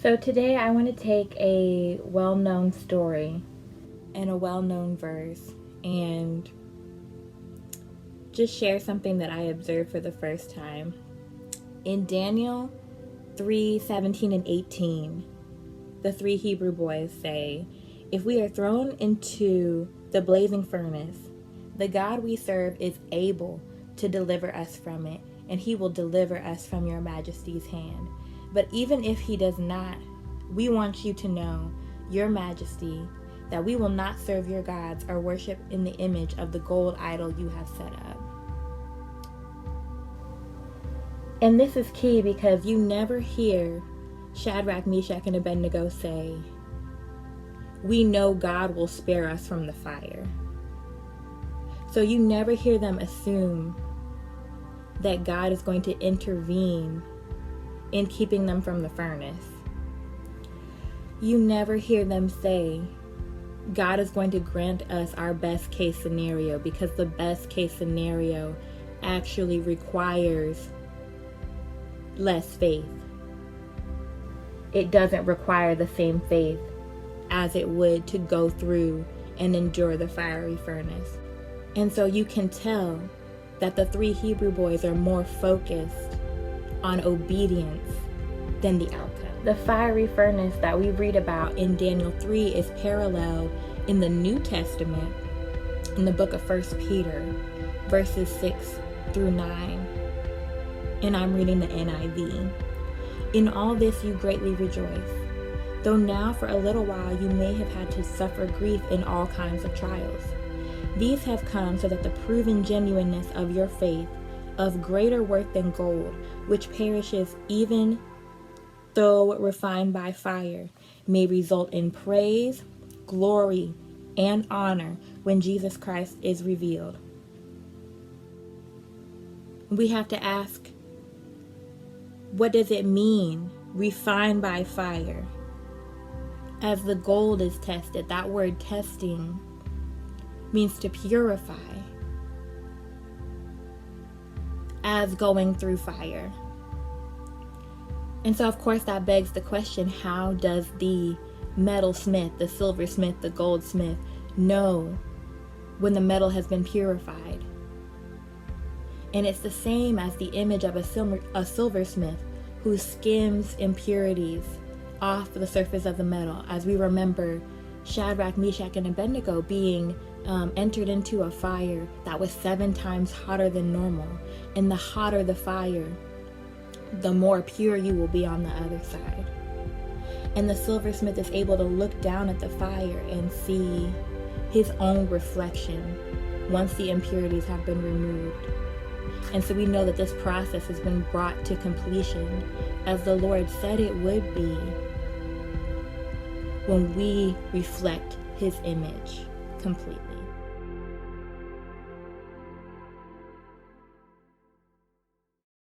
So today I want to take a well-known story and a well-known verse and just share something that I observed for the first time. In Daniel 3:17 and 18, the three Hebrew boys say, "If we are thrown into the blazing furnace, the God we serve is able to deliver us from it, and he will deliver us from your majesty's hand. But even if he does not, we want you to know, your majesty, that we will not serve your gods or worship in the image of the gold idol you have set up." And this is key because you never hear Shadrach, Meshach, and Abednego say, "We know God will spare us from the fire." So you never hear them assume that God is going to intervene in keeping them from the furnace. You never hear them say, God is going to grant us our best case scenario, because the best case scenario actually requires less faith. It doesn't require the same faith as it would to go through and endure the fiery furnace. And so you can tell that the three Hebrew boys are more focused on obedience than the outcome. The fiery furnace that we read about in Daniel 3 is paralleled in the New Testament in the book of 1 Peter, verses 6 through 9. And I'm reading the NIV. "In all this you greatly rejoice, though now for a little while you may have had to suffer grief in all kinds of trials. These have come so that the proven genuineness of your faith, of greater worth than gold, which perishes even though refined by fire, may result in praise, glory, and honor when Jesus Christ is revealed." We have to ask, what does it mean, refined by fire? As the gold is tested, that word testing means to purify, as going through fire. And so, of course, that begs the question, how does the metalsmith, the silversmith, the goldsmith know when the metal has been purified? And it's the same as the image of a silversmith who skims impurities off the surface of the metal, as we remember Shadrach, Meshach, and Abednego being entered into a fire that was 7 times hotter than normal. And the hotter the fire, the more pure you will be on the other side. And the silversmith is able to look down at the fire and see his own reflection once the impurities have been removed. And so we know that this process has been brought to completion, as the Lord said it would be, when we reflect his image completely.